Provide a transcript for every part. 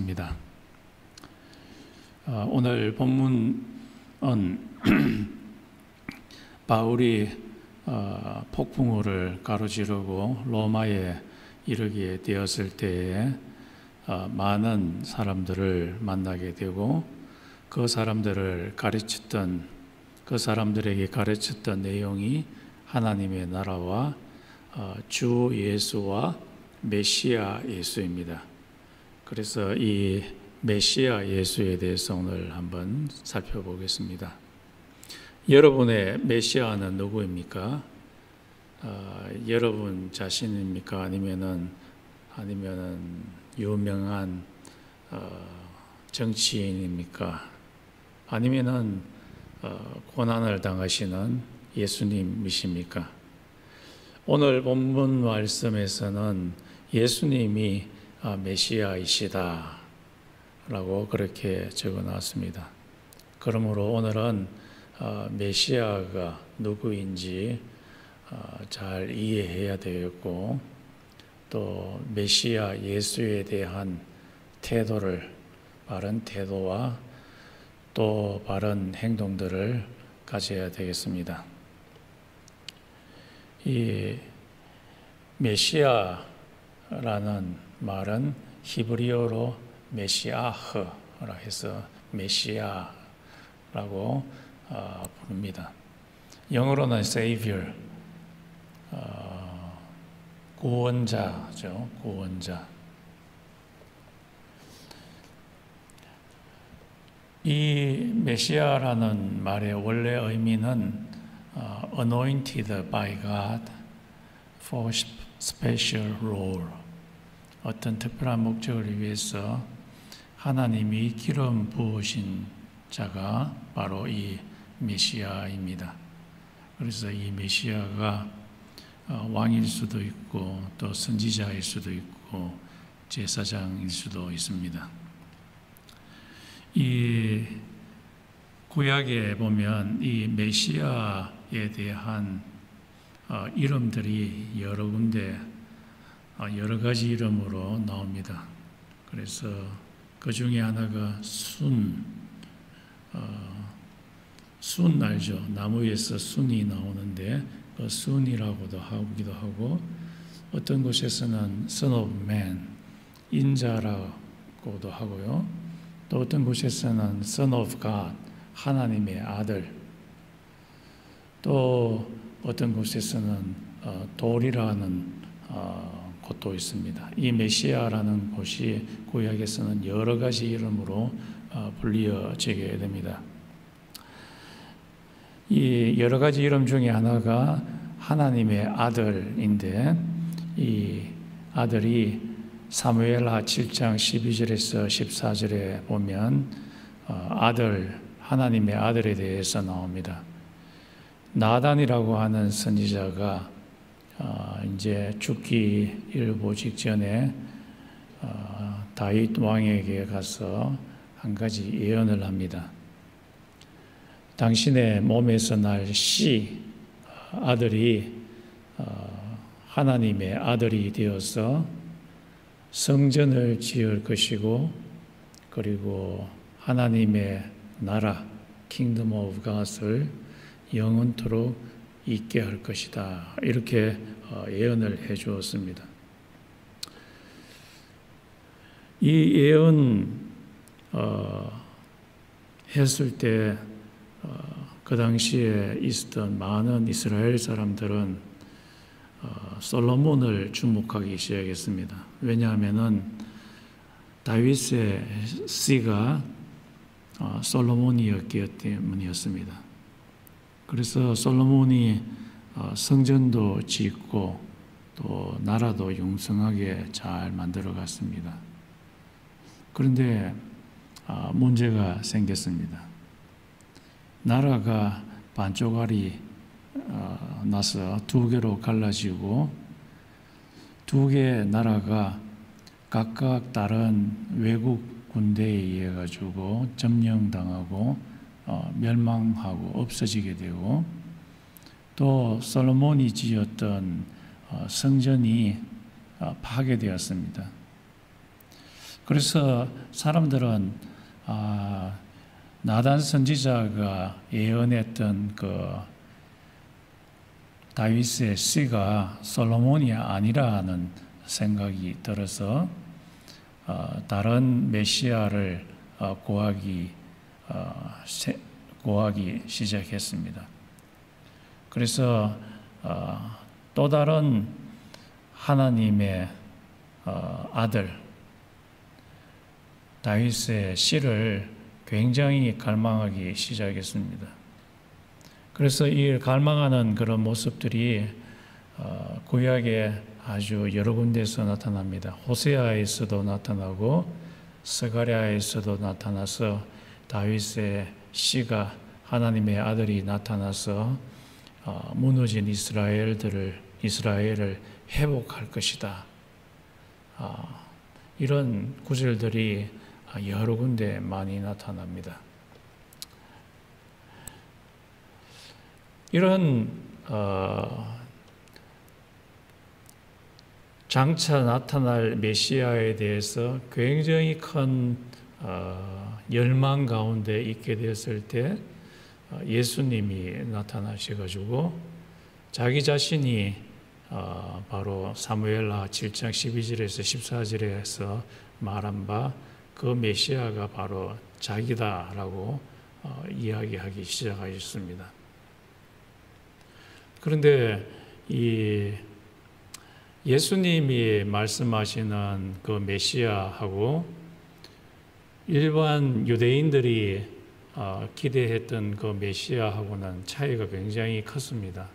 나누겠습니다. 오늘 본문은 바울이 폭풍우를 가로지르고 로마에 이르게 되었을 때에 많은 사람들을 만나게 되고 그 사람들에게 가르쳤던 내용이 하나님의 나라와 주 예수와 메시아 예수입니다. 그래서 이 메시아 예수에 대해서 오늘 한번 살펴보겠습니다. 여러분의 메시아는 누구입니까? 여러분 자신입니까? 아니면은 유명한 정치인입니까? 아니면은 고난을 당하시는 예수님이십니까? 오늘 본문 말씀에서는 예수님이 메시아이시다 라고 그렇게 적어놨습니다. 그러므로 오늘은 메시아가 누구인지 잘 이해해야 되겠고, 또 메시아 예수에 대한 바른 태도와 또 바른 행동들을 가져야 되겠습니다. 이 메시아라는 말은 히브리어로 메시아흐라 해서 메시아라고 부릅니다. 영어로는 Savior, 구원자죠. 구원자. 이 메시아라는 말의 원래 의미는 anointed by God for special role, 어떤 특별한 목적을 위해서 하나님이 기름 부으신 자가 바로 이 메시아입니다. 그래서 이 메시아가 왕일 수도 있고 또 선지자일 수도 있고 제사장일 수도 있습니다. 이 구약에 보면 이 메시아에 대한 이름들이 여러 군데 여러 가지 이름으로 나옵니다. 그래서 그 중에 하나가 순 알죠? 나무에서 순이 나오는데 그 순이라고도 하기도 하고, 어떤 곳에서는 Son of Man, 인자라고도 하고요. 또 어떤 곳에서는 Son of God, 하나님의 아들. 또 어떤 곳에서는 돌이라는 곳도 있습니다. 이 메시아라는 곳이 구약에서는 여러 가지 이름으로 불리어지게 됩니다. 이 여러 가지 이름 중에 하나가 하나님의 아들인데, 이 아들이 사무엘하 7장 12절에서 14절에 보면 하나님의 아들에 대해서 나옵니다. 나단이라고 하는 선지자가 이제 죽기 일보 직전에 다윗 왕에게 가서 한 가지 예언을 합니다. 당신의 몸에서 날 아들이 하나님의 아들이 되어서 성전을 지을 것이고, 그리고 하나님의 나라 Kingdom of God을 영원토록 있게 할 것이다. 이렇게 예언을 해 주었습니다. 이 예언 했을 때 그 당시에 있었던 많은 이스라엘 사람들은 솔로몬을 주목하기 시작했습니다. 왜냐하면은 다윗의 씨가 솔로몬이었기 때문이었습니다. 그래서 솔로몬이 성전도 짓고 또 나라도 융성하게 잘 만들어 갔습니다. 그런데 문제가 생겼습니다. 나라가 반쪽알이 나서 두 개로 갈라지고, 두 개의 나라가 각각 다른 외국 군대에 의해 가지고 점령당하고 멸망하고 없어지게 되고, 또 솔로몬이 지었던 성전이 파괴되었습니다. 그래서 사람들은 나단 선지자가 예언했던 그 다윗의 씨가 솔로몬이 아니라는 생각이 들어서 다른 메시아를 구하기 시작했습니다. 그래서 또 다른 하나님의 아들 다윗의 씨를 굉장히 갈망하기 시작했습니다. 그래서 이 갈망하는 그런 모습들이 구약에 아주 여러 군데에서 나타납니다. 호세아에서도 나타나고 스가랴에서도 나타나서 다윗의 씨가 하나님의 아들이 나타나서 무너진 이스라엘을 회복할 것이다. 이런 구절들이 여러 군데 많이 나타납니다. 이런 장차 나타날 메시아에 대해서 굉장히 큰 열망 가운데 있게 되었을 때 예수님이 나타나셔가지고 자기 자신이 바로 사무엘하 7장 12절에서 14절에서 말한 바 그 메시아가 바로 자기다라고 이야기하기 시작하셨습니다. 그런데 이 예수님이 말씀하시는 그 메시아하고 일반 유대인들이 기대했던 그 메시아하고는 차이가 굉장히 컸습니다.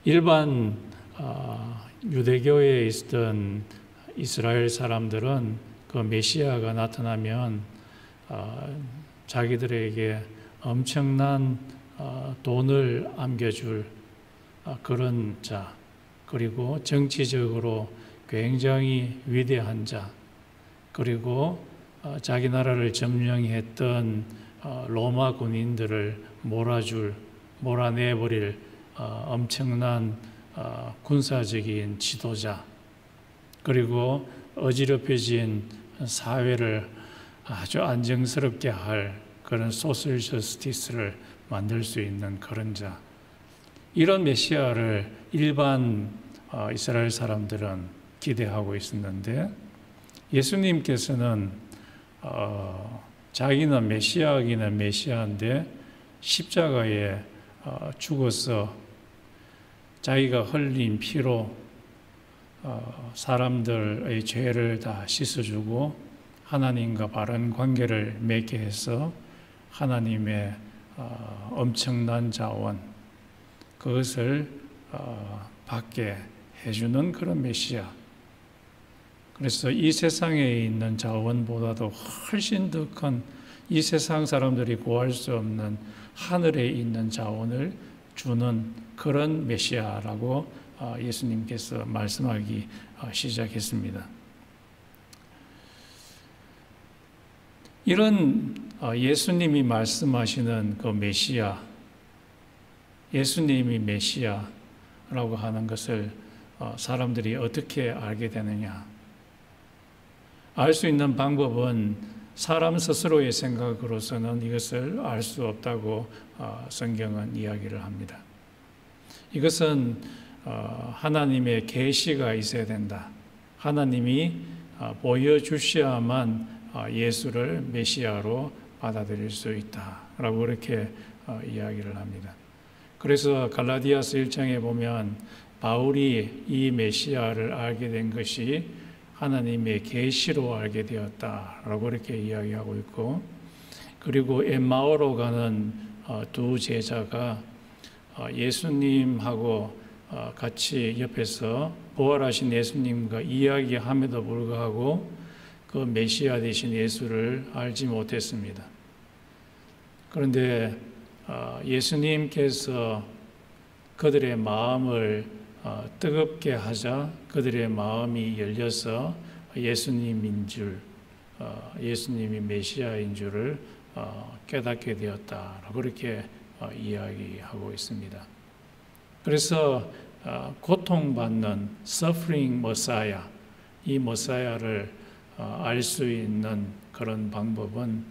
일반 유대교에 있었던 이스라엘 사람들은 그 메시아가 나타나면 자기들에게 엄청난 돈을 안겨줄 그런 자, 그리고 정치적으로 굉장히 위대한 자, 그리고 자기 나라를 점령했던 로마 군인들을 몰아내버릴 엄청난 군사적인 지도자, 그리고 어지럽혀진 사회를 아주 안정스럽게 할 그런 소셜 저스티스를 만들 수 있는 그런 자, 이런 메시아를 일반 이스라엘 사람들은 기대하고 있었는데 예수님께서는 자기는 메시아이기는 메시아인데 십자가에 죽어서 자기가 흘린 피로 사람들의 죄를 다 씻어주고 하나님과 바른 관계를 맺게 해서 하나님의 엄청난 자원, 그것을 받게 해주는 그런 메시아. 그래서 이 세상에 있는 자원보다도 훨씬 더 큰 이 세상 사람들이 구할 수 없는 하늘에 있는 자원을 주는 그런 메시아라고 예수님께서 말씀하기 시작했습니다. 이런 예수님이 말씀하시는 그 메시아, 예수님이 메시아라고 하는 것을 사람들이 어떻게 알게 되느냐? 알 수 있는 방법은 사람 스스로의 생각으로서는 이것을 알 수 없다고 성경은 이야기를 합니다. 이것은 하나님의 계시가 있어야 된다. 하나님이 보여주셔야만 예수를 메시아로 받아들일 수 있다라고 그렇게 이야기를 합니다. 그래서 갈라디아서 1장에 보면 바울이 이 메시아를 알게 된 것이 하나님의 계시로 알게 되었다라고 그렇게 이야기하고 있고, 그리고 엠마오로 가는 두 제자가 예수님하고 같이 옆에서 부활하신 예수님과 이야기함에도 불구하고 그 메시아 되신 예수를 알지 못했습니다. 그런데 예수님께서 그들의 마음을 뜨겁게 하자 그들의 마음이 열려서 예수님이 메시아인 줄을 깨닫게 되었다. 그렇게 이야기하고 있습니다. 그래서 고통받는 suffering Messiah, 이 머사야를 알 수 있는 그런 방법은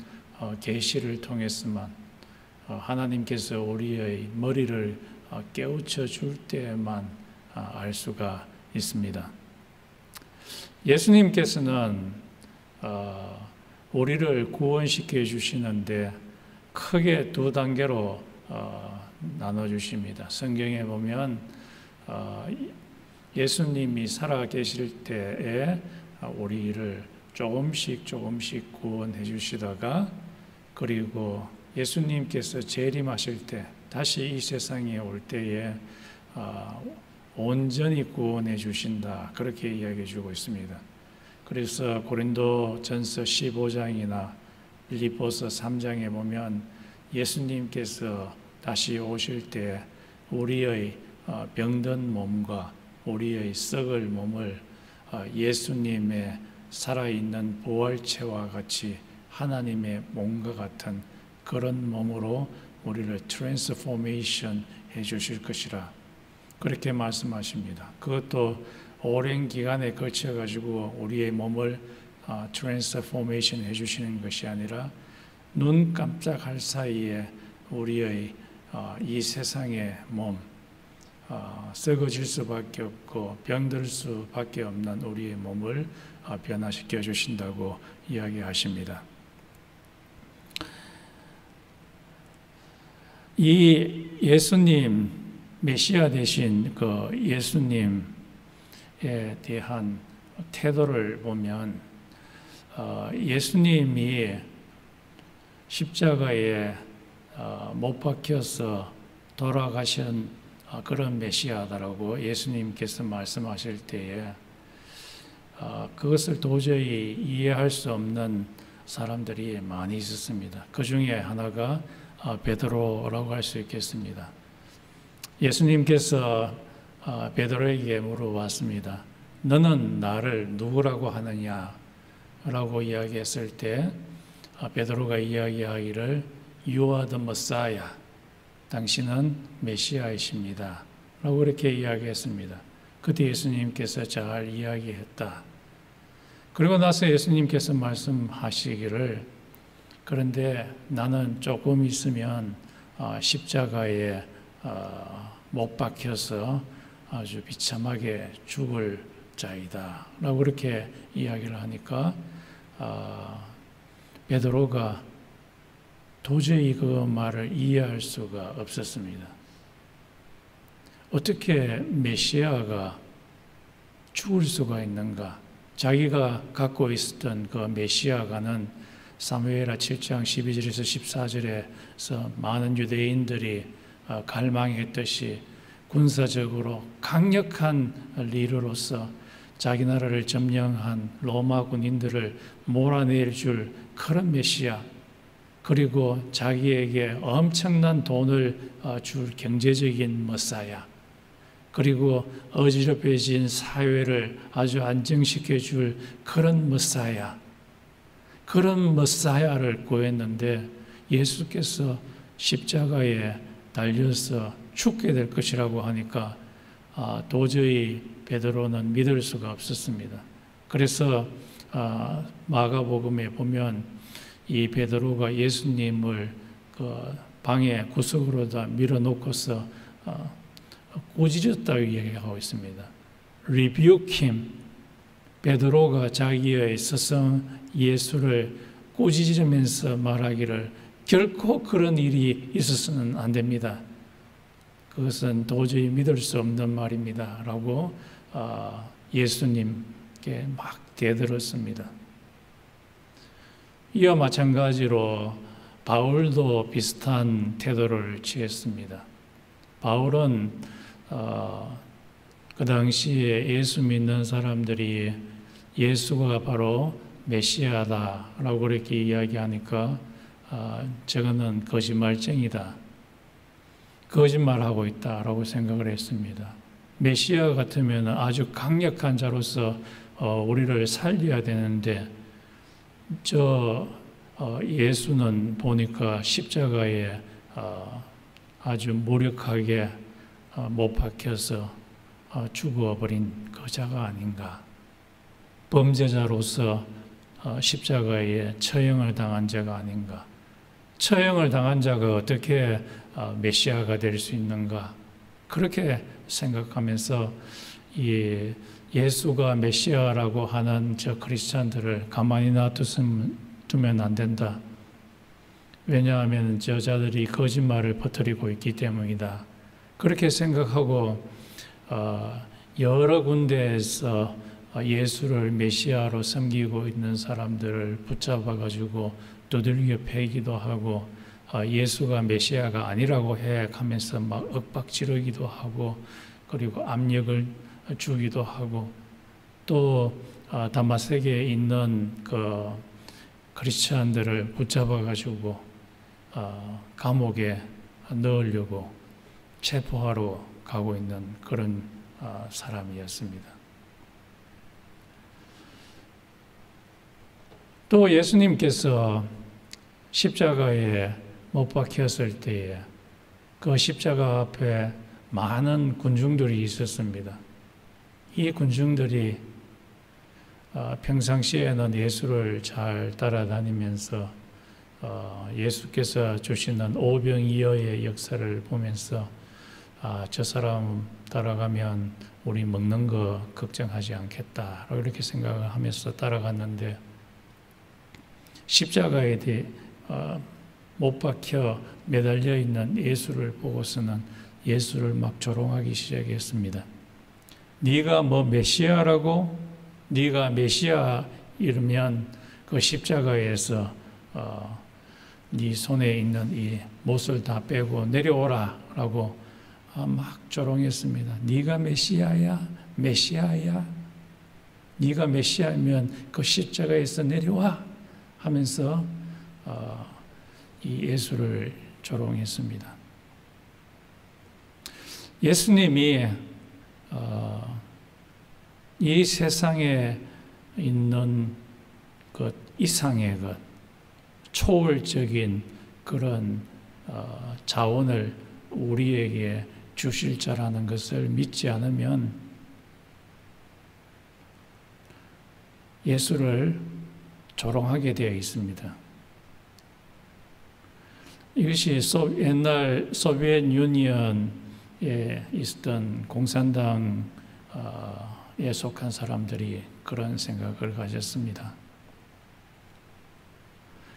계시를 통해서만 하나님께서 우리의 머리를 깨우쳐 줄 때만 알 수가 있습니다. 예수님께서는 우리를 구원시켜 주시는데 크게 두 단계로 나눠주십니다. 성경에 보면 예수님이 살아 계실 때에 우리를 조금씩 구원해 주시다가, 그리고 예수님께서 재림하실 때 다시 이 세상에 올 때에 온전히 구원해 주신다, 그렇게 이야기해 주고 있습니다. 그래서 고린도전서 15장이나 빌립보서 3장에 보면 예수님께서 다시 오실 때 우리의 병든 몸과 우리의 썩을 몸을 예수님의 살아있는 부활체와 같이 하나님의 몸과 같은 그런 몸으로 우리를 트랜스포메이션 해 주실 것이라, 그렇게 말씀하십니다. 그것도 오랜 기간에 걸쳐 가지고 우리의 몸을 트랜스포메이션 해 주시는 것이 아니라 눈 깜짝할 사이에 우리의 이 세상의 몸, 썩어질 수밖에 없고 병들 수밖에 없는 우리의 몸을 변화시켜 주신다고 이야기하십니다. 이 예수님, 메시아 되신 그 예수님에 대한 태도를 보면 예수님이 십자가에 못 박혀서 돌아가신 그런 메시아다라고 예수님께서 말씀하실 때에 그것을 도저히 이해할 수 없는 사람들이 많이 있었습니다. 그 중에 하나가 베드로라고 할 수 있겠습니다. 예수님께서 베드로에게 물어봤습니다. 너는 나를 누구라고 하느냐? 라고 이야기했을 때 베드로가 이야기하기를 You are the Messiah. 당신은 메시아이십니다. 라고 그렇게 이야기했습니다. 그때 예수님께서 잘 이야기했다. 그리고 나서 예수님께서 말씀하시기를, 그런데 나는 조금 있으면 십자가에 못 박혀서 아주 비참하게 죽을 자이다. 라고 그렇게 이야기를 하니까 베드로가 도저히 그 말을 이해할 수가 없었습니다. 어떻게 메시아가 죽을 수가 있는가? 자기가 갖고 있었던 그 메시아가는 사무엘하 7장 12절에서 14절에서 많은 유대인들이 갈망했듯이 군사적으로 강력한 리더로서 자기 나라를 점령한 로마 군인들을 몰아낼 줄 그런 메시아, 그리고 자기에게 엄청난 돈을 줄 경제적인 머사야, 그리고 어지럽혀진 사회를 아주 안정시켜 줄 그런 머사야, 그런 머사야를 구했는데 예수께서 십자가에 달려서 죽게 될 것이라고 하니까 도저히 베드로는 믿을 수가 없었습니다. 그래서 마가복음에 보면 이 베드로가 예수님을 그 방의 구석으로다 밀어놓고서 꾸짖었다고 얘기하고 있습니다. Rebuke him. 베드로가 자기의 스승 예수를 꾸짖으면서 말하기를 결코 그런 일이 있어서는 안 됩니다. 그것은 도저히 믿을 수 없는 말입니다. 라고 예수님께 막 대들었습니다. 이와 마찬가지로 바울도 비슷한 태도를 취했습니다. 바울은 그 당시에 예수 믿는 사람들이 예수가 바로 메시아다라고 그렇게 이야기하니까 저거는 거짓말쟁이다, 거짓말하고 있다라고 생각을 했습니다. 메시아 같으면 아주 강력한 자로서 우리를 살려야 되는데 예수는 보니까 십자가에 아주 무력하게 못 박혀서 죽어버린 그 자가 아닌가. 범죄자로서 십자가에 처형을 당한 자가 아닌가. 처형을 당한 자가 어떻게 메시아가 될 수 있는가. 그렇게 생각하면서 이 예수가 메시아라고 하는 저 크리스찬들을 가만히 놔두면 안 된다. 왜냐하면 저자들이 거짓말을 퍼뜨리고 있기 때문이다. 그렇게 생각하고 여러 군데에서 예수를 메시아로 섬기고 있는 사람들을 붙잡아가지고 두들겨 패기도 하고 예수가 메시아가 아니라고 하면서 막 윽박지르기도 하고 그리고 압력을 주기도 하고 또 다마섹에 있는 그 크리스찬들을 붙잡아가지고 감옥에 넣으려고 체포하러 가고 있는 그런 사람이었습니다. 또 예수님께서 십자가에 못 박혔을 때에 그 십자가 앞에 많은 군중들이 있었습니다. 이 군중들이 평상시에는 예수를 잘 따라다니면서 예수께서 주시는 오병이어의 역사를 보면서 저 사람 따라가면 우리 먹는 거 걱정하지 않겠다 이렇게 생각을 하면서 따라갔는데 십자가에 못 박혀 매달려 있는 예수를 보고서는 예수를 막 조롱하기 시작했습니다. 네가 뭐 메시아라고? 네가 메시아 이러면 그 십자가에서 네 손에 있는 이 못을 다 빼고 내려오라 라고 막 조롱했습니다. 네가 메시아야? 메시아야? 네가 메시아면 그 십자가에서 내려와 하면서 이 예수를 조롱했습니다. 예수님이 이 세상에 있는 것 이상의 것, 초월적인 그런 자원을 우리에게 주실 자라는 것을 믿지 않으면 예수를 조롱하게 되어 있습니다. 이것이 옛날 소비엣 유니언에 있었던 공산당에 속한 사람들이 그런 생각을 가졌습니다.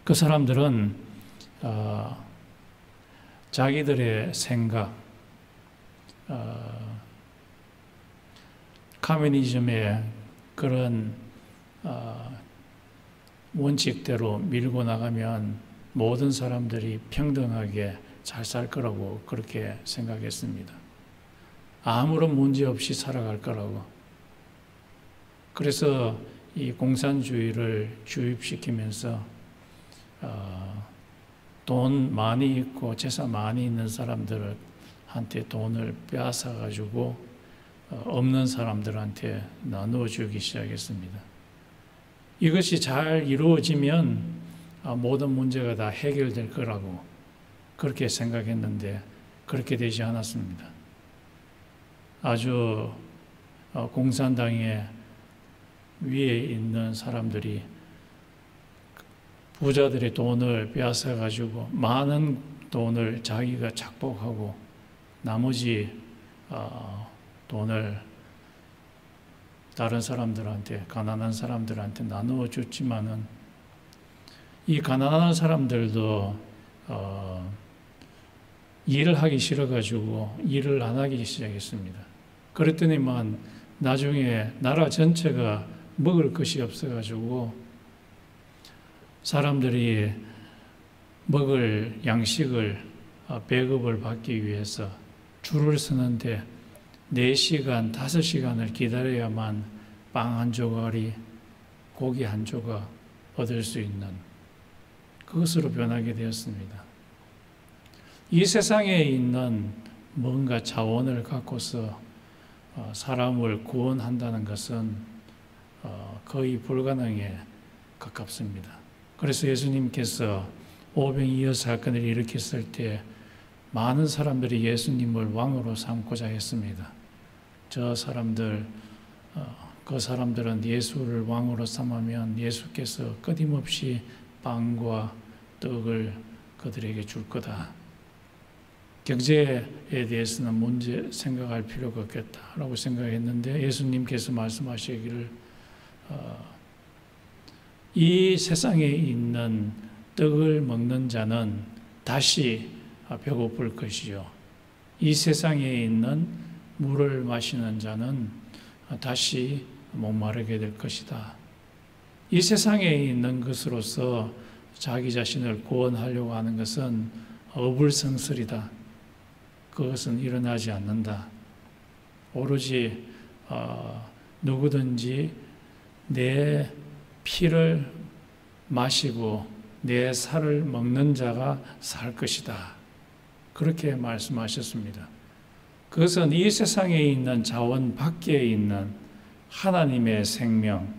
그 사람들은 자기들의 생각, 커뮤니즘의 그런 원칙대로 밀고 나가면 모든 사람들이 평등하게 잘 살 거라고 그렇게 생각했습니다. 아무런 문제 없이 살아갈 거라고. 그래서 이 공산주의를 주입시키면서 돈 많이 있고 재산 많이 있는 사람들한테 돈을 빼앗아 가지고 없는 사람들한테 나누어 주기 시작했습니다. 이것이 잘 이루어지면 모든 문제가 다 해결될 거라고 그렇게 생각했는데 그렇게 되지 않았습니다. 아주 공산당의 위에 있는 사람들이 부자들의 돈을 빼앗아 가지고 많은 돈을 자기가 착복하고 나머지 돈을 다른 사람들한테, 가난한 사람들한테 나누어 줬지만은 이 가난한 사람들도 일을 하기 싫어가지고 일을 안 하기 시작했습니다. 그랬더니만 나중에 나라 전체가 먹을 것이 없어가지고 사람들이 먹을 양식을 배급을 받기 위해서 줄을 서는데 4시간, 5시간을 기다려야만 빵 한 조각이, 고기 한 조각 얻을 수 있는 그것으로 변하게 되었습니다. 이 세상에 있는 뭔가 자원을 갖고서 사람을 구원한다는 것은 거의 불가능에 가깝습니다. 그래서 예수님께서 오병이어 사건을 일으켰을 때 많은 사람들이 예수님을 왕으로 삼고자 했습니다. 저 사람들 그 사람들은 예수를 왕으로 삼으면 예수께서 끊임없이 빵과 떡을 그들에게 줄 거다. 경제에 대해서는 문제 생각할 필요가 없겠다라고 생각했는데 예수님께서 말씀하시기를 이 세상에 있는 떡을 먹는 자는 다시 배고플 것이요. 이 세상에 있는 물을 마시는 자는 다시 목마르게 될 것이다. 이 세상에 있는 것으로서 자기 자신을 구원하려고 하는 것은 어불성설이다. 그것은 일어나지 않는다. 오로지 누구든지 내 피를 마시고 내 살을 먹는 자가 살 것이다. 그렇게 말씀하셨습니다. 그것은 이 세상에 있는 자원 밖에 있는 하나님의 생명,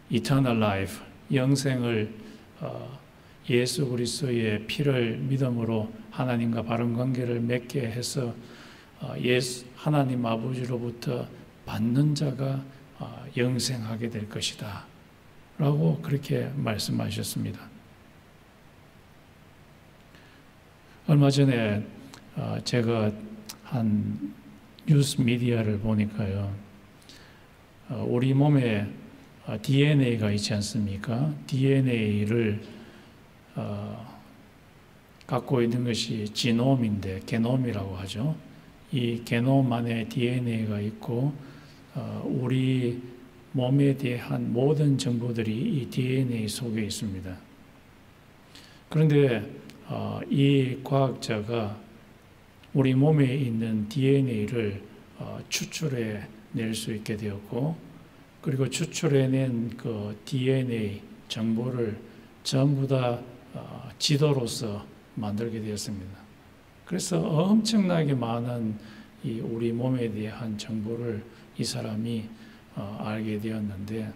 eternal life, 영생을 예수 그리스도의 피를 믿음으로 하나님과 바른 관계를 맺게 해서 하나님 아버지로부터 받는 자가 영생하게 될 것이다. 라고 그렇게 말씀하셨습니다. 얼마 전에 제가 한 뉴스 미디어를 보니까요. 우리 몸에 DNA가 있지 않습니까? DNA를 갖고 있는 것이 지놈인데 게놈이라고 하죠. 이 게놈 안에 DNA가 있고 우리 몸에 대한 모든 정보들이 이 DNA 속에 있습니다. 그런데 이 과학자가 우리 몸에 있는 DNA를 추출해 낼 수 있게 되었고, 그리고 추출해낸 그 DNA 정보를 전부 다 지도로서 만들게 되었습니다. 그래서 엄청나게 많은 이 우리 몸에 대한 정보를 이 사람이 알게 되었는데,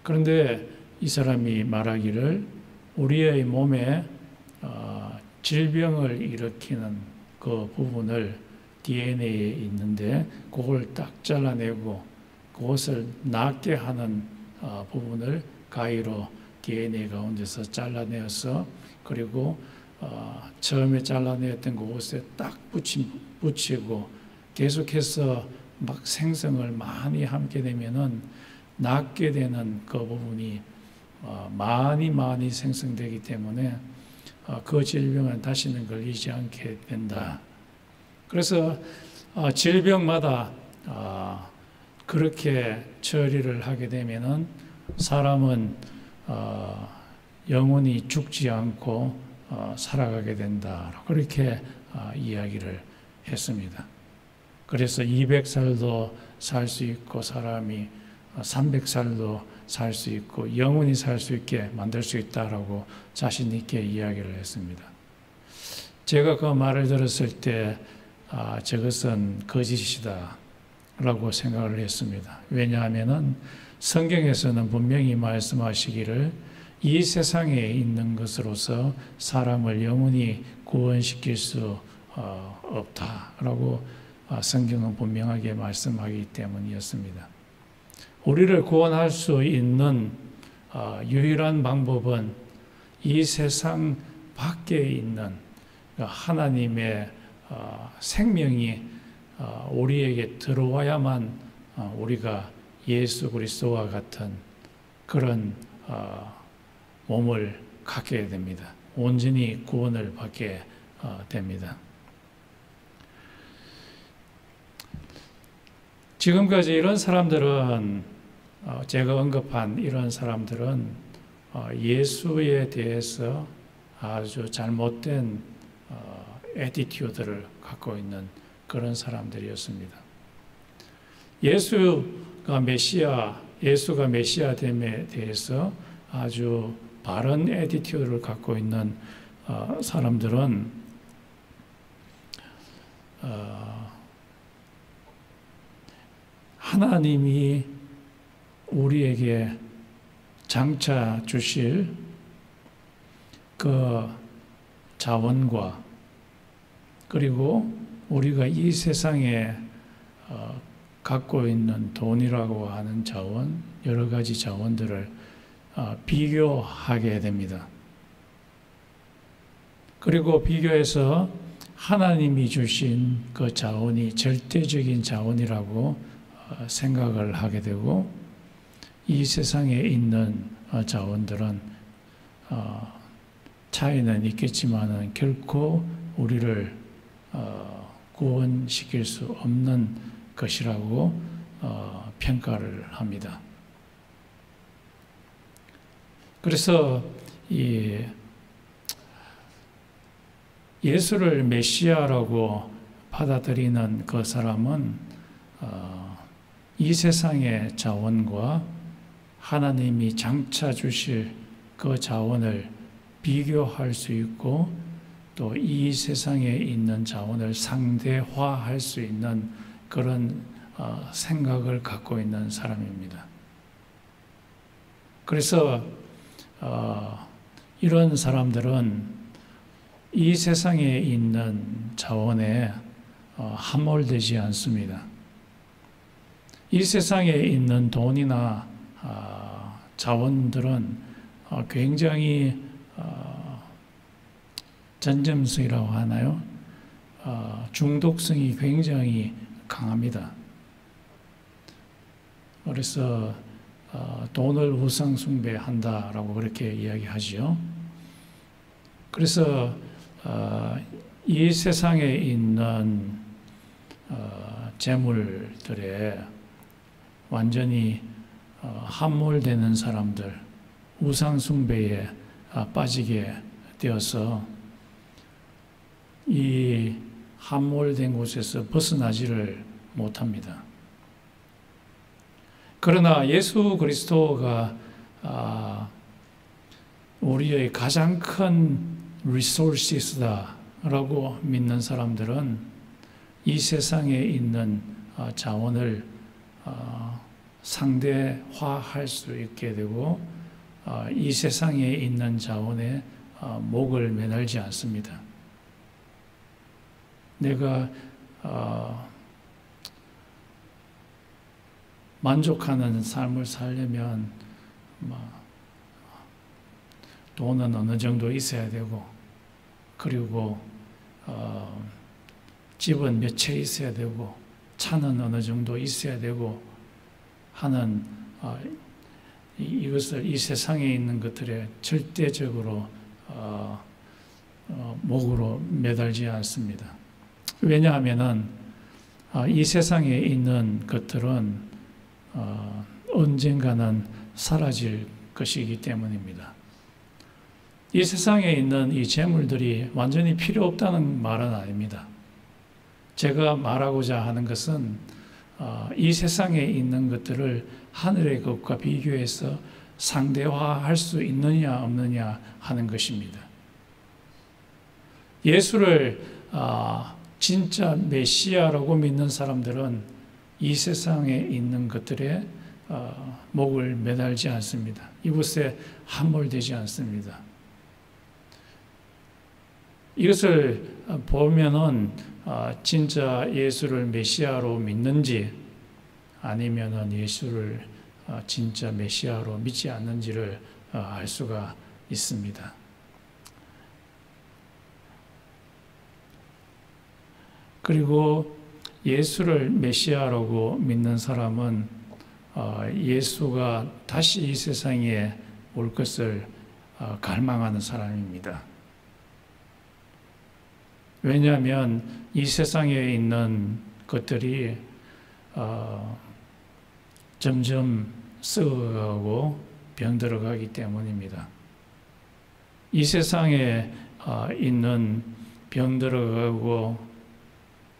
그런데 이 사람이 말하기를 우리의 몸에 질병을 일으키는 그 부분을 DNA에 있는데 그걸 딱 잘라내고 그것을 낫게 하는 부분을 가위로 DNA 가운데서 잘라내어서 그리고 처음에 잘라내었던 그곳에 딱 붙이고 계속해서 막 생성을 많이 하게 되면은 낫게 되는 그 부분이 많이 생성되기 때문에 그 질병은 다시는 걸리지 않게 된다. 그래서 질병마다 그렇게 처리를 하게 되면은 사람은 영원히 죽지 않고 살아가게 된다. 그렇게 이야기를 했습니다. 그래서 200살도 살 수 있고 사람이 300살도 살 수 있고 영원히 살 수 있게 만들 수 있다라고 자신 있게 이야기를 했습니다. 제가 그 말을 들었을 때 저것은 거짓이다 라고 생각을 했습니다. 왜냐하면 성경에서는 분명히 말씀하시기를 이 세상에 있는 것으로서 사람을 영원히 구원시킬 수 없다라고 성경은 분명하게 말씀하기 때문이었습니다. 우리를 구원할 수 있는 유일한 방법은 이 세상 밖에 있는 하나님의 생명이 우리에게 들어와야만 우리가 예수 그리스도와 같은 그런 몸을 갖게 됩니다. 온전히 구원을 받게 됩니다. 지금까지 이런 사람들은 제가 언급한 이런 사람들은 예수에 대해서 아주 잘못된 애티튜드를 갖고 있는 그런 사람들이었습니다. 예수가 메시아됨에 대해서 아주 바른 애티튜드를 갖고 있는 사람들은 하나님이 우리에게 장차 주실 그 자원과 그리고 우리가 이 세상에 갖고 있는 돈이라고 하는 자원, 여러 가지 자원들을 비교하게 됩니다. 그리고 비교해서 하나님이 주신 그 자원이 절대적인 자원이라고 생각을 하게 되고, 이 세상에 있는 자원들은 차이는 있겠지만은 결코 우리를 구원시킬 수 없는 것이라고 평가를 합니다. 그래서 이 예수를 메시아라고 받아들이는 그 사람은 이 세상의 자원과 하나님이 장차 주실 그 자원을 비교할 수 있고, 또 이 세상에 있는 자원을 상대화할 수 있는 그런 생각을 갖고 있는 사람입니다. 그래서 이런 사람들은 이 세상에 있는 자원에 함몰되지 않습니다. 이 세상에 있는 돈이나 자원들은 굉장히 전점성이라고 하나요? 중독성이 굉장히 강합니다. 그래서 돈을 우상 숭배한다라고 그렇게 이야기하지요. 그래서 이 세상에 있는 재물들에 완전히 함몰되는 사람들, 우상 숭배에 빠지게 되어서 이 함몰된 곳에서 벗어나지를 못합니다. 그러나 예수 그리스도가 우리의 가장 큰 resources다라고 믿는 사람들은 이 세상에 있는 자원을 상대화할 수 있게 되고, 이 세상에 있는 자원에 목을 매달지 않습니다. 내가 만족하는 삶을 살려면 돈은 어느 정도 있어야 되고, 그리고 집은 몇 채 있어야 되고, 차는 어느 정도 있어야 되고 하는 이것을 이 세상에 있는 것들에 절대적으로 목으로 매달지 않습니다. 왜냐하면은 이 세상에 있는 것들은 언젠가는 사라질 것이기 때문입니다. 이 세상에 있는 이 재물들이 완전히 필요 없다는 말은 아닙니다. 제가 말하고자 하는 것은 이 세상에 있는 것들을 하늘의 것과 비교해서 상대화할 수 있느냐 없느냐 하는 것입니다. 예수를 진짜 메시아라고 믿는 사람들은 이 세상에 있는 것들에 목을 매달지 않습니다. 이곳에 함몰되지 않습니다. 이것을 보면은 진짜 예수를 메시아로 믿는지 아니면은 예수를 진짜 메시아로 믿지 않는지를 알 수가 있습니다. 그리고 예수를 메시아라고 믿는 사람은 예수가 다시 이 세상에 올 것을 갈망하는 사람입니다. 왜냐하면 이 세상에 있는 것들이 점점 썩어가고 병들어가기 때문입니다. 이 세상에 있는 병들어가고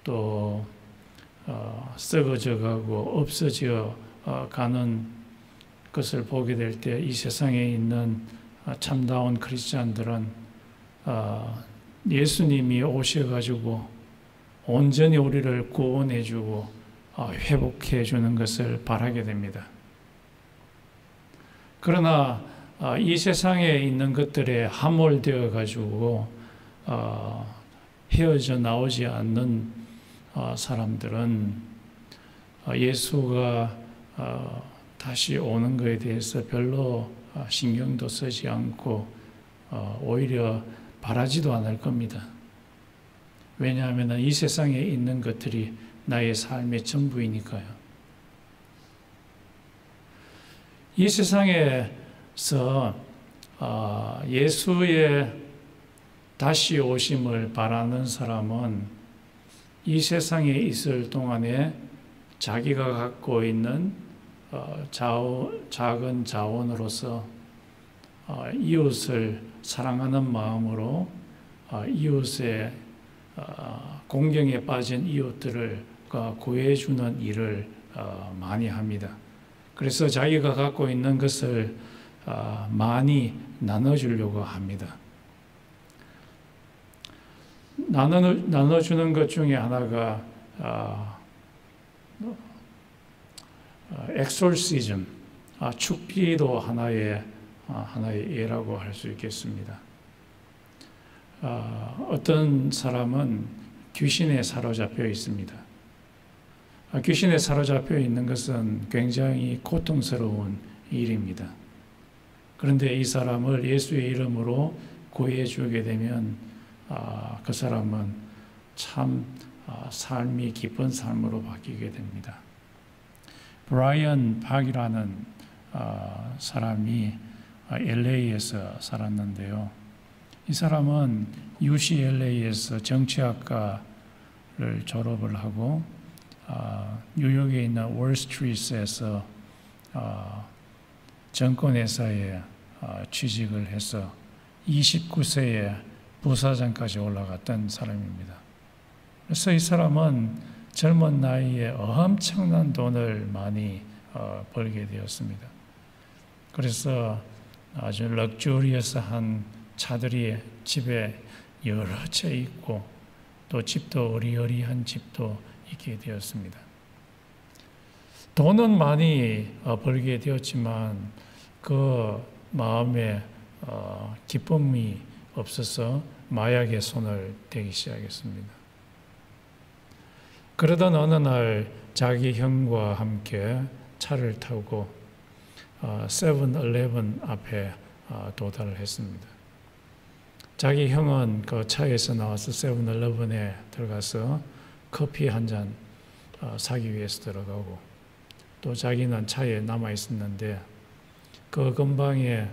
또 썩어져가고 없어져 가는 것을 보게 될 때 이 세상에 있는 참다운 크리스찬들은 예수님이 오셔가지고 온전히 우리를 구원해주고 회복해주는 것을 바라게 됩니다. 그러나 이 세상에 있는 것들에 함몰되어 가지고 헤어져 나오지 않는 사람들은 예수가 다시 오는 것에 대해서 별로 신경도 쓰지 않고 오히려 바라지도 않을 겁니다. 왜냐하면 이 세상에 있는 것들이 나의 삶의 전부이니까요. 이 세상에서 예수의 다시 오심을 바라는 사람은 이 세상에 있을 동안에 자기가 갖고 있는 작은 자원으로서 이웃을 사랑하는 마음으로 이웃의 공경에 빠진 이웃들을 구해주는 일을 많이 합니다. 그래서 자기가 갖고 있는 것을 많이 나눠주려고 합니다. 나눠주는 것 중에 하나가 엑솔시즘, 축기도 하나의 예라고 할 수 있겠습니다. 어떤 사람은 귀신에 사로잡혀 있습니다. 귀신에 사로잡혀 있는 것은 굉장히 고통스러운 일입니다. 그런데 이 사람을 예수의 이름으로 구해주게 되면 그 사람은 참 삶이 기쁜 삶으로 바뀌게 됩니다. 브라이언 박이라는 사람이 LA에서 살았는데요. 이 사람은 UCLA에서 정치학과를 졸업을 하고 뉴욕에 있는 월스트리트에서 정권회사에 취직을 해서 29세에 부사장까지 올라갔던 사람입니다. 그래서 이 사람은 젊은 나이에 엄청난 돈을 많이 벌게 되었습니다. 그래서 아주 럭주리어스한 차들이 집에 여러 채 있고 또 집도 어리어리한 집도 있게 되었습니다. 돈은 많이 벌게 되었지만 그 마음에 기쁨이 없어서 마약에 손을 대기 시작했습니다. 그러던 어느 날 자기 형과 함께 차를 타고 세븐일레븐 앞에 도달을 했습니다. 자기 형은 그 차에서 나와서 세븐일레븐에 들어가서 커피 한 잔 사기 위해서 들어가고 또 자기는 차에 남아 있었는데 그 근방에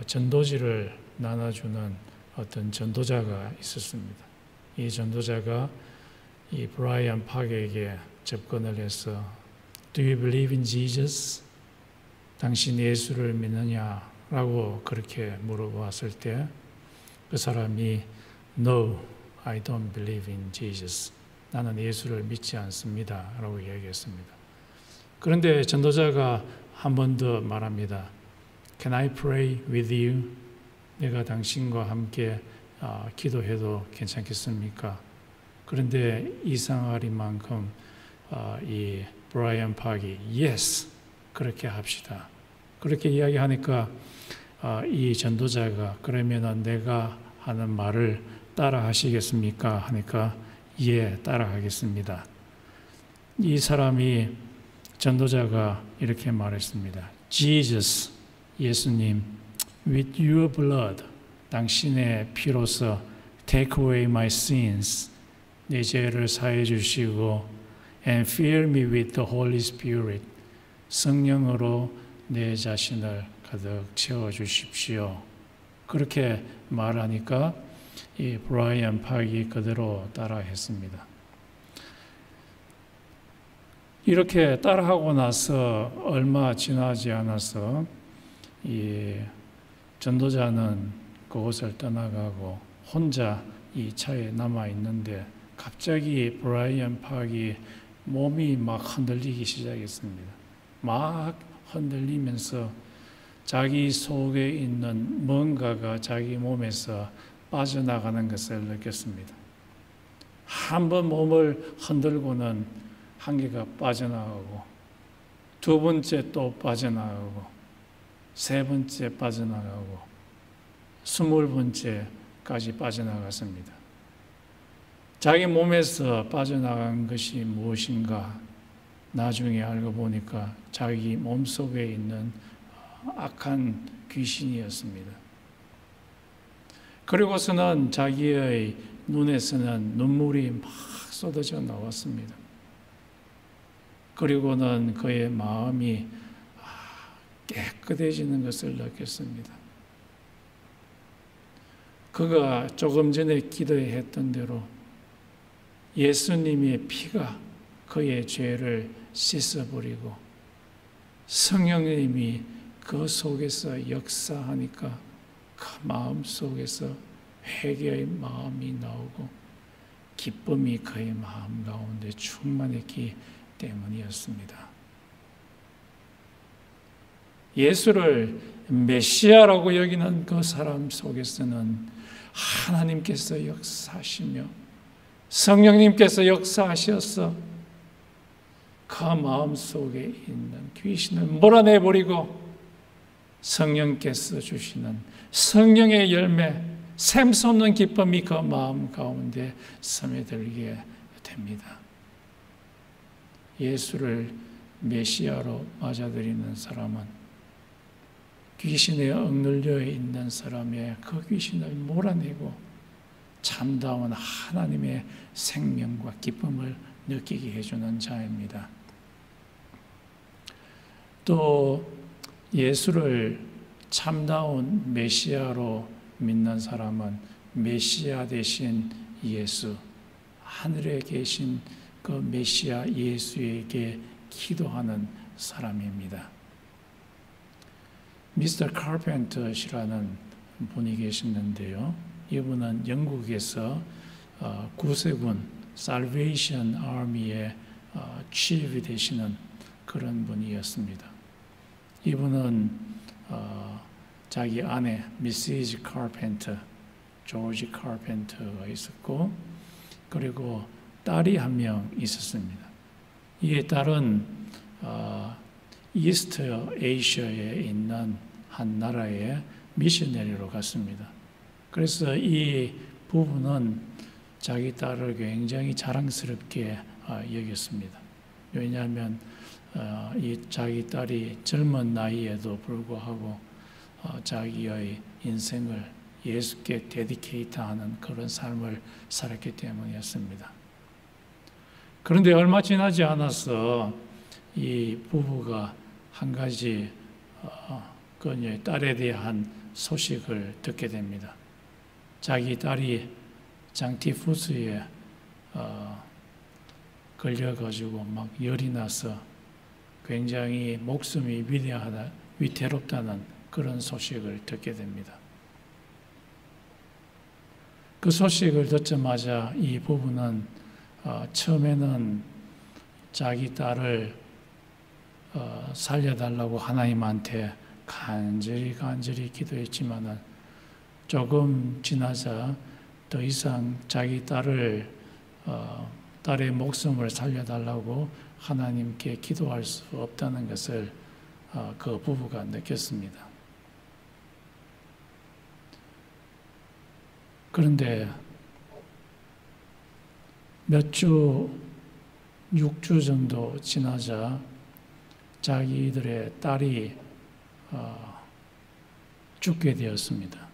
전도지를 나눠주는 어떤 전도자가 있었습니다. 이 전도자가 이 브라이언 박에게 접근을 해서 Do you believe in Jesus? 당신 예수를 믿느냐라고 그렇게 물어봤을 때 그 사람이 No, I don't believe in Jesus. 나는 예수를 믿지 않습니다. 라고 이야기했습니다. 그런데 전도자가 한 번 더 말합니다. Can I pray with you? 내가 당신과 함께 기도해도 괜찮겠습니까? 그런데 이상하리만큼 이 브라이언 박이 Yes, 그렇게 합시다. 그렇게 이야기하니까 이 전도자가 그러면 내가 하는 말을 따라 하시겠습니까? 하니까 예, 따라 하겠습니다. 이 사람이 전도자가 이렇게 말했습니다. Jesus, 예수님, with your blood, 당신의 피로서 take away my sins, 내 죄를 사해 주시고 and fill me with the Holy Spirit, 성령으로 내 자신을 가득 채워 주십시오. 그렇게 말하니까 이 브라이언 박이 그대로 따라했습니다. 이렇게 따라하고 나서 얼마 지나지 않아서 이 전도자는 그곳을 떠나가고 혼자 이 차에 남아 있는데 갑자기 브라이언 박이 몸이 막 흔들리기 시작했습니다. 막 흔들리면서 자기 속에 있는 뭔가가 자기 몸에서 빠져나가는 것을 느꼈습니다. 한 번 몸을 흔들고는 한 개가 빠져나가고 두 번째 또 빠져나가고 세 번째 빠져나가고 20번째까지 빠져나갔습니다. 자기 몸에서 빠져나간 것이 무엇인가? 나중에 알고 보니까 자기 몸속에 있는 악한 귀신이었습니다. 그리고서는 자기의 눈에서는 눈물이 막 쏟아져 나왔습니다. 그리고는 그의 마음이 깨끗해지는 것을 느꼈습니다. 그가 조금 전에 기도했던 대로 예수님의 피가 그의 죄를 씻어버리고 성령님이 그 속에서 역사하니까 그 마음 속에서 회개의 마음이 나오고 기쁨이 그의 마음 가운데 충만했기 때문이었습니다. 예수를 메시아라고 여기는 그 사람 속에서는 하나님께서 역사하시며 성령님께서 역사하셔서 그 마음 속에 있는 귀신을 몰아내버리고 성령께서 주시는 성령의 열매, 샘솟는 기쁨이 그 마음 가운데 스며들게 됩니다. 예수를 메시아로 맞아들이는 사람은 귀신에 억눌려 있는 사람의 그 귀신을 몰아내고 참다운 하나님의 생명과 기쁨을 느끼게 해주는 자입니다. 또 예수를 참다운 메시아로 믿는 사람은 메시아 대신 예수, 하늘에 계신 그 메시아 예수에게 기도하는 사람입니다. 미스터 카펜터시라는 분이 계시는데요. 이분은 영국에서 구세군 살베이션 아미의 치프이 되시는 그런 분이었습니다. 이분은 자기 아내 미시즈 카펜터, 조지 카펜터가 있었고 그리고 딸이 한 명 있었습니다. 이 딸은 이스트 아시아에 있는 한 나라의 미셔너리로 갔습니다. 그래서 이 부부는 자기 딸을 굉장히 자랑스럽게 여겼습니다. 왜냐하면 이 자기 딸이 젊은 나이에도 불구하고 자기의 인생을 예수께 데디케이트하는 그런 삶을 살았기 때문이었습니다. 그런데 얼마 지나지 않아서 이 부부가 한 가지 그녀의 딸에 대한 소식을 듣게 됩니다. 자기 딸이 장티푸스에 걸려가지고 막 열이 나서 굉장히 목숨이 위태롭다는 그런 소식을 듣게 됩니다. 그 소식을 듣자마자 이 부부는 처음에는 자기 딸을 살려달라고 하나님한테 간절히 기도했지만은 조금 지나자 더 이상 자기 딸의 목숨을 살려달라고 하나님께 기도할 수 없다는 것을 그 부부가 느꼈습니다. 그런데 몇 주, 6주 정도 지나자 자기들의 딸이 죽게 되었습니다.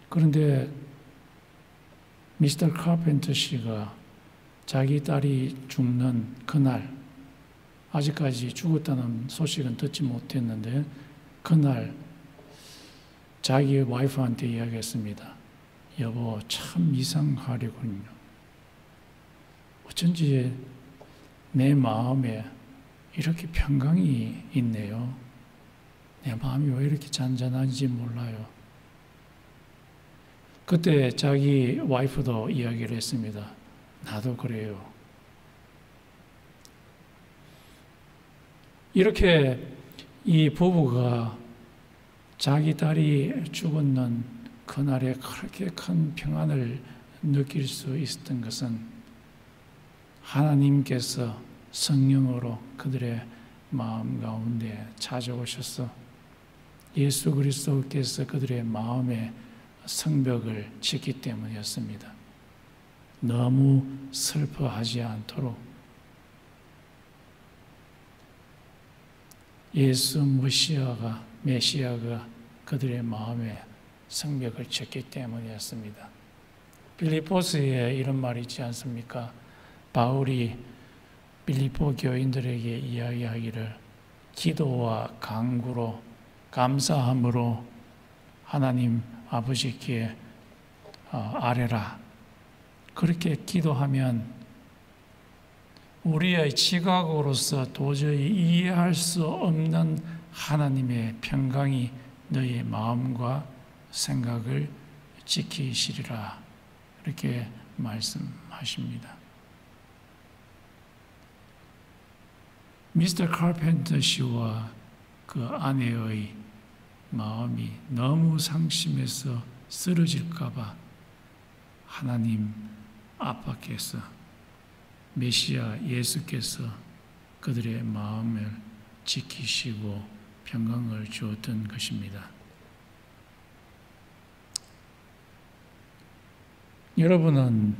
그런데 미스터 카펜터 씨가 자기 딸이 죽는 그날, 아직까지 죽었다는 소식은 듣지 못했는데 그날 자기 와이프한테 이야기했습니다. 여보, 참 이상하려군요. 어쩐지 내 마음에 이렇게 평강이 있네요. 내 마음이 왜 이렇게 잔잔한지 몰라요. 그때 자기 와이프도 이야기를 했습니다. 나도 그래요. 이렇게 이 부부가 자기 딸이 죽었는 그날에 그렇게 큰 평안을 느낄 수 있었던 것은 하나님께서 성령으로 그들의 마음 가운데 찾아오셔서 예수 그리스도께서 그들의 마음에 성벽을 짓기 때문이었습니다. 너무 슬퍼하지 않도록 예수 메시아가 그들의 마음에 성벽을 쳤기 때문이었습니다. 빌립보서에 이런 말이 있지 않습니까? 바울이 빌립보 교인들에게 이야기하기를 기도와 간구로 감사함으로 하나님 아버지께 아뢰라. 그렇게 기도하면 우리의 지각으로서 도저히 이해할 수 없는 하나님의 평강이 너의 마음과 생각을 지키시리라. 이렇게 말씀하십니다. 미스터 카펜터 씨와 그 아내의 마음이 너무 상심해서 쓰러질까봐 하나님 아빠께서 메시아 예수께서 그들의 마음을 지키시고 평강을 주었던 것입니다. 여러분은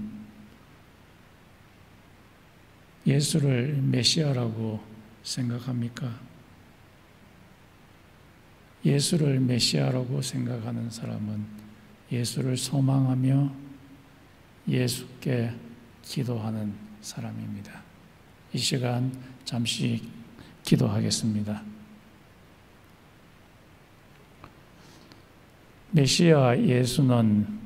예수를 메시아라고 생각합니까? 예수를 메시아라고 생각하는 사람은 예수를 소망하며 예수께 기도하는 사람입니다. 이 시간 잠시 기도하겠습니다. 메시아 예수는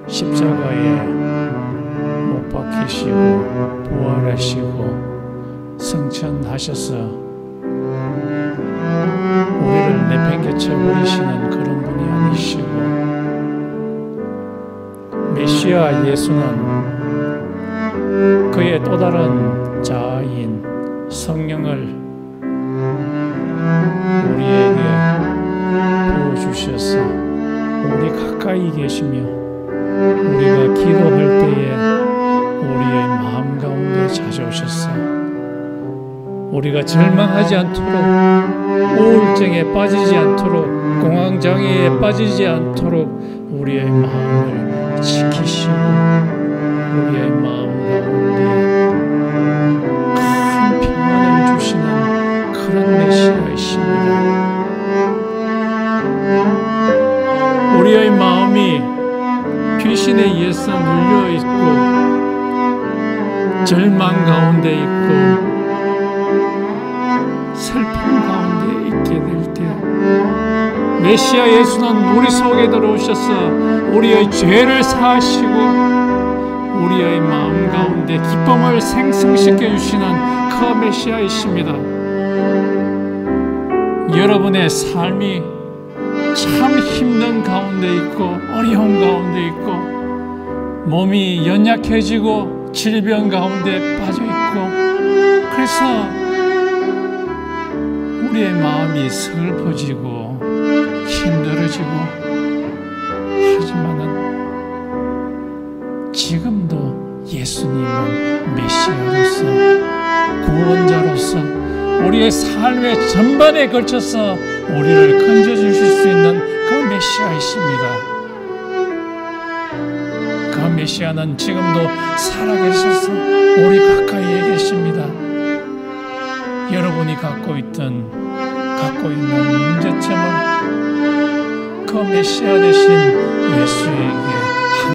십자가에 못 박히시고 부활하시고 성천하셔서 우리를 내팽개쳐 버리시는 그런 분이 아니시고, 메시아 예수는 그의 또 다른 자아인 성령을 우리에게 부어주셔서 우리 가까이 계시며 우리가 기도할 때에 우리의 마음 가운데 찾아오셨어 우리가 절망하지 않도록, 우울증에 빠지지 않도록, 공황장애에 빠지지 않도록 우리의 마음을 지키시고 우리의 마음 가운데 큰 평안을 주시는 그런 메시아이십니다. 우리의 마음이 귀신에 의해서 눌려있고 절망 가운데 있고 슬픔 가운데 있게 될 때 메시아 예수는 우리 속에 들어오셔서 우리의 죄를 사하시고 우리의 마음 가운데 기쁨을 생성시켜 주시는 그 메시아이십니다. 여러분의 삶이 참 힘든 가운데 있고 어려운 가운데 있고 몸이 연약해지고 질병 가운데 빠져 있고, 그래서 우리의 마음이 슬퍼지고 힘들어지고 하지만은 지금도 예수님은 메시아로서 구원자로서 우리의 삶의 전반에 걸쳐서 우리를 건져주실 수 있는 그 메시아이십니다. 그 메시아는 지금도 살아계셔서 우리 가까이에 계십니다. 여러분이 갖고 있는 문제점을 그 메시아 되신 예수에게